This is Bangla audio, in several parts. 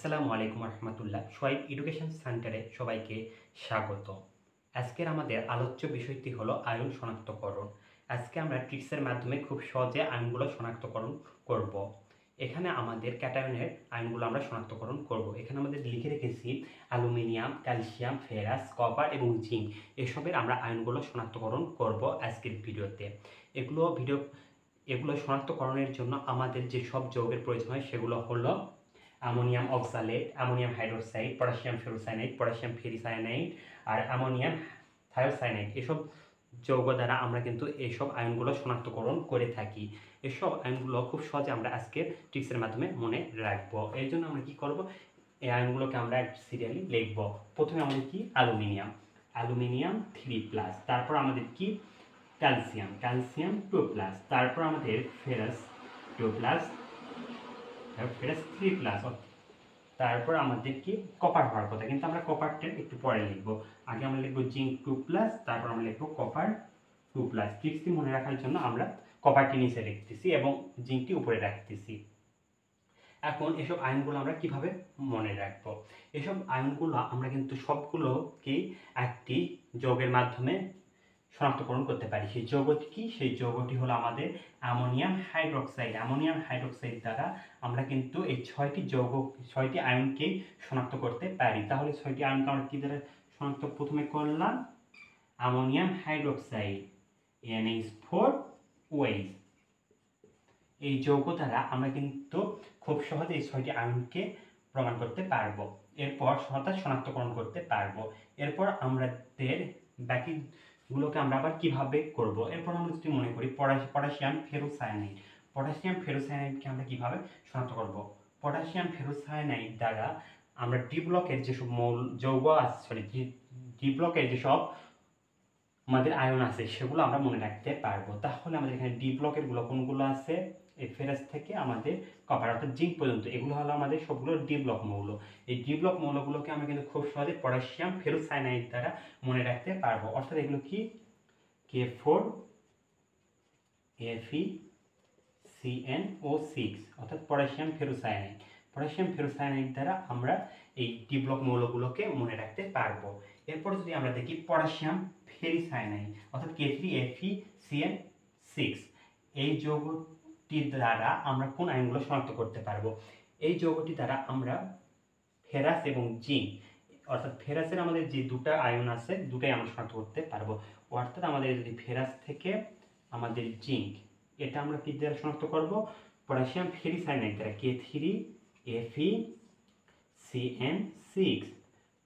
আসসালামু আলাইকুম রহমতুল্লাহ। সোয়াইব এডুকেশন সেন্টারে সবাইকে স্বাগত। আজকের আমাদের আলোচ্য বিষয়টি হলো আয়ন শনাক্তকরণ। আজকে আমরা ট্রিক্সের মাধ্যমে খুব সহজে আয়নগুলো শনাক্তকরণ করব। এখানে আমাদের ক্যাটায়নের আয়নগুলো আমরা শনাক্তকরণ করব। এখানে আমাদের লিখে রেখেছি অ্যালুমিনিয়াম, ক্যালসিয়াম, ফেরাস, কপার এবং জিঙ্ক। এসবের আমরা আয়নগুলো শনাক্তকরণ করব আজকের ভিডিওতে। এগুলো শনাক্তকরণের জন্য আমাদের যে সব যৌগের প্রয়োজন হয় সেগুলো হলো ammonium oxalate, ammonium hydroxide, potassium ferrocyanide, potassium ferricyanide আর অ্যামোনিয়াম থায়োসায়ানাইড। এসব যৌগ দ্বারা আমরা কিন্তু এইসব আয়নগুলো শনাক্তকরণ করে থাকি। এসব আয়নগুলো খুব সহজে আমরা আজকে টিপসের মাধ্যমে মনে রাখবো। এই জন্য আমরা কি করব, এই আয়নগুলোকে আমরা সিরিয়ালি লিখব। প্রথমে আমাদের কি অ্যালুমিনিয়াম 3+, তারপর আমাদের কি ক্যালসিয়াম 2+, তারপর আমাদের ফেরাস 2+, ফেরাস 3+, তারপর আমাদের কি কপার হওয়ার কথা, কিন্তু আমরা কপারটা একটু পরে লিখবো। আগে আমরা লিখবো জিঙ্ক 2+, তারপর আমরা লিখবো কপার 2+। ট্রিক্সটি মনে রাখার জন্য আমরা কপারটি নিচে লিখতেছি এবং জিঙ্কটি উপরে রাখতেছি। এখন এসব আয়নগুলো আমরা কিভাবে মনে রাখবো? এসব আয়নগুলো আমরা কিন্তু সবগুলোকেই একটি যৌগের মাধ্যমে শনাক্তকরণ করতে পারি। সেই যৌগটি কি? সেই যৌগটি হলো আমাদের অ্যামোনিয়াম হাইড্রোক্সাইড। অ্যামোনিয়াম হাইড্রোক্সাইড দ্বারা আমরা কিন্তু এই ছয়টি আয়নকেই শনাক্ত করতে পারি। তাহলে ছয়টি আয়নকে আমরা কি দ্বারা শনাক্ত প্রথমে করলাম? Ammonium hydroxide NH4OH। এই যৌগ দ্বারা আমরা কিন্তু খুব সহজে এই ছয়টি আয়নকে প্রমাণ করতে পারবো, এরপর সহজে শনাক্তকরণ করতে পারবো। এরপর আমাদের বাকিগুলোকে আমরা আবার কিভাবে করব? এরপর আমরা যদি মনে করি পটাশিয়াম ফেরোসায়ানাইডকে আমরা কিভাবে শনাক্ত করব? পটাশিয়াম ফেরোসায়ানাইড দ্বারা আমরা ডি ব্লকের যেসব ডি ব্লকের যেসব আমাদের আয়ন আছে সেগুলো আমরা মনে রাখতে পারবো। তাহলে আমাদের এখানে ডি ব্লকের গুলো কোনগুলো আছে? এই ফেরাস থেকে আমাদের কপার অর্থাৎ জিঙ্ক পর্যন্ত, এগুলো হলো আমাদের সবগুলো ডি ব্লক মৌল। এই ডি ব্লক মৌলগুলোকে আমরা কিন্তু খুব সহজে পটাশিয়াম ফেরোসায়ানাইড দ্বারা মনে রাখতে পারবো। অর্থাৎ এগুলো কি? K4FeCnO6 অর্থাৎ পটাশিয়াম ফেরোসায়ানাইড। পটাশিয়াম ফেরোসায়ানাইড দ্বারা আমরা এই ডি ব্লক মৌলগুলোকে মনে রাখতে পারবো। এরপর যদি আমরা দেখি পটাশিয়াম ফেরিসায়ানাইড অর্থাৎ K3FeCn6, এই যৌগটি দ্বারা আমরা কোন আয়নগুলো শনাক্ত করতে পারবো? এই যৌগটি দ্বারা আমরা ফেরাস এবং জিঙ্ক অর্থাৎ ফেরাসের আমাদের যে দুটো আয়ন আছে দুটাই আমরা শনাক্ত করতে পারবো। অর্থাৎ আমাদের যদি ফেরাস থেকে আমাদের জিঙ্ক, এটা আমরা কি দ্বারা শনাক্ত করব? পটাশিয়াম ফেরিসায়ানাইড দ্বারা K3FeCn6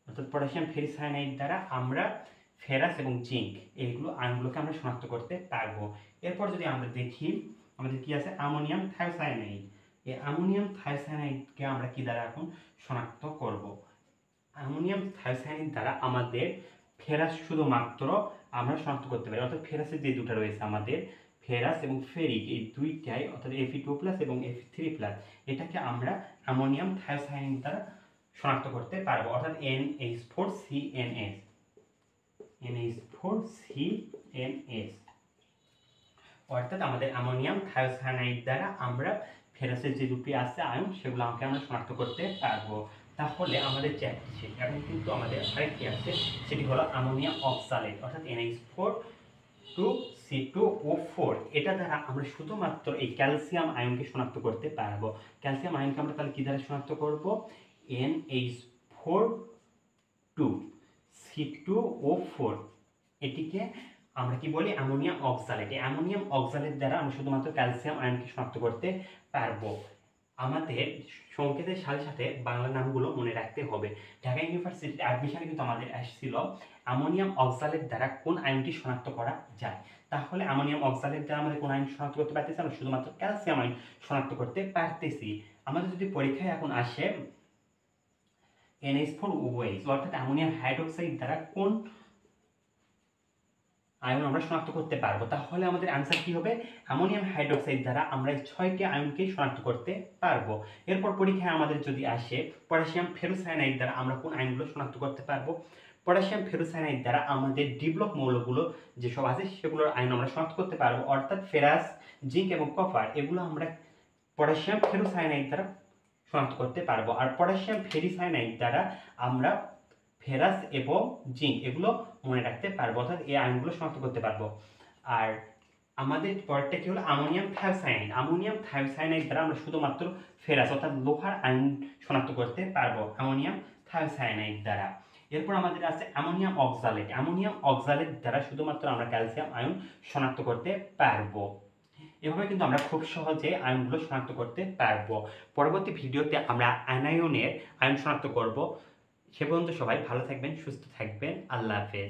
অর্থাৎ পটাশিয়াম ফেরিসায়ানাইড দ্বারা আমরা ফেরাস এবং জিঙ্ক এইগুলো আয়নগুলোকে আমরা শনাক্ত করতে পারবো। এরপর যদি আমরা দেখি আমাদের কি আছে? অ্যামোনিয়াম থায়োসায়ানাইড। এই অ্যামোনিয়াম থায়োসায়ানাইডকে আমরা কি দ্বারা এখন শনাক্ত করব? অ্যামোনিয়াম থায়োসায়ানাইড দ্বারা আমাদের ফেরাস শুধুমাত্র আমরা শনাক্ত করতে পারি। অর্থাৎ ফেরাসের যে দুটো রয়েছে আমাদের ফেরাস এবং ফেরিক, এই দুইটাই অর্থাৎ Fe2+ এবং Fe3+, এটাকে আমরা অ্যামোনিয়াম থায়োসায়ানাইড দ্বারা শনাক্ত করতে পারবো। অর্থাৎ NH4CnS অর্থাৎ আমাদের অ্যামোনিয়াম থায়োসায়ানাইড দ্বারা আমরা ফেরাসের যে দুটি আছে আয়ন সেগুলো আমরা শনাক্ত করতে পারবো। তাহলে আমাদের চ্যাপ্টার শেষ। এখন কিন্তু আমাদের আরেকটি আছে, সেটি হলো অ্যামোনিয়াম অক্সালেট অর্থাৎ NH4 এটা দ্বারা আমরা শুধুমাত্র এই ক্যালসিয়াম আয়নকে শনাক্ত করতে পারবো। ক্যালসিয়াম আয়নকে আমরা তাহলে কি দ্বারা শনাক্ত করব? NH4C2O4, এটিকে আমরা কি বলি? Ammonium oxalate. এই অ্যামোনিয়াম অক্সালেট দ্বারা আমরা শুধুমাত্র ক্যালসিয়াম আয়নকে শনাক্ত করতে পারবো। আমাদের সংকেতের সাথে সাথে বাংলা নামগুলো মনে রাখতে হবে। ঢাকা ইউনিভার্সিটির অ্যাডমিশনে কিন্তু আমাদের আসছিল অ্যামোনিয়াম অক্সালেট দ্বারা কোন আয়নটি শনাক্ত করা যায়। তাহলে অ্যামোনিয়াম অক্সালেট দ্বারা আমাদের কোন আয়ন শনাক্ত করতে পারতেছি? আমরা শুধুমাত্র ক্যালসিয়াম আয়ন শনাক্ত করতে পারতেছি। আমাদের যদি পরীক্ষায় এখন আসে NH4OH অর্থাৎ অ্যামোনিয়াম হাইড্রোক্সাইড দ্বারা কোন আয়ন আমরা শনাক্ত করতে পারবো, তাহলে আমাদের আনসার কি হবে? অ্যামোনিয়াম হাইড্রোক্সাইড দ্বারা আমরা এই 6টি আয়নকে শনাক্ত করতে পারবো। এরপর পরীক্ষায় আমাদের যদি আসে পটাশিয়াম ফেরোসায়ানাইড দ্বারা আমরা কোন আয়নগুলো শনাক্ত করতে পারবো? পটাশিয়াম ফেরোসায়ানাইড দ্বারা আমাদের ডি ব্লক মৌলগুলো যেসব আছে সেগুলোর আয়ন আমরা শনাক্ত করতে পারবো। অর্থাৎ ফেরাস, জিঙ্ক এবং কপার এগুলো আমরা পটাশিয়াম ফেরোসায়ানাইড দ্বারা শনাক্ত করতে পারবো। আর পটাশিয়াম ফেরিসায়ানাইড দ্বারা আমরা ফেরাস এবং জিঙ্ক এগুলো মনে রাখতে পারবো, অর্থাৎ এই আয়নগুলো শনাক্ত করতে পারবো। আর আমাদের পরেরটা কি হলো অ্যামোনিয়াম থায়োসায়ানাইড। অ্যামোনিয়াম থায়োসায়ানাইড দ্বারা আমরা শুধুমাত্র ফেরাস অর্থাৎ লোহার আয়ন শনাক্ত করতে পারবো অ্যামোনিয়াম থায়োসায়ানাইড দ্বারা। এরপর আমাদের আছে অ্যামোনিয়াম অক্সালেট। অ্যামোনিয়াম অক্সালেট দ্বারা শুধুমাত্র আমরা ক্যালসিয়াম আয়ন শনাক্ত করতে পারবো। এভাবে কিন্তু আমরা খুব সহজে আয়নগুলো শনাক্ত করতে পারবো। পরবর্তী ভিডিওতে আমরা অ্যানায়নের আয়ন শনাক্ত করব। সে পর্যন্ত সবাই ভালো থাকবেন, সুস্থ থাকবেন। আল্লাহ হাফেজ।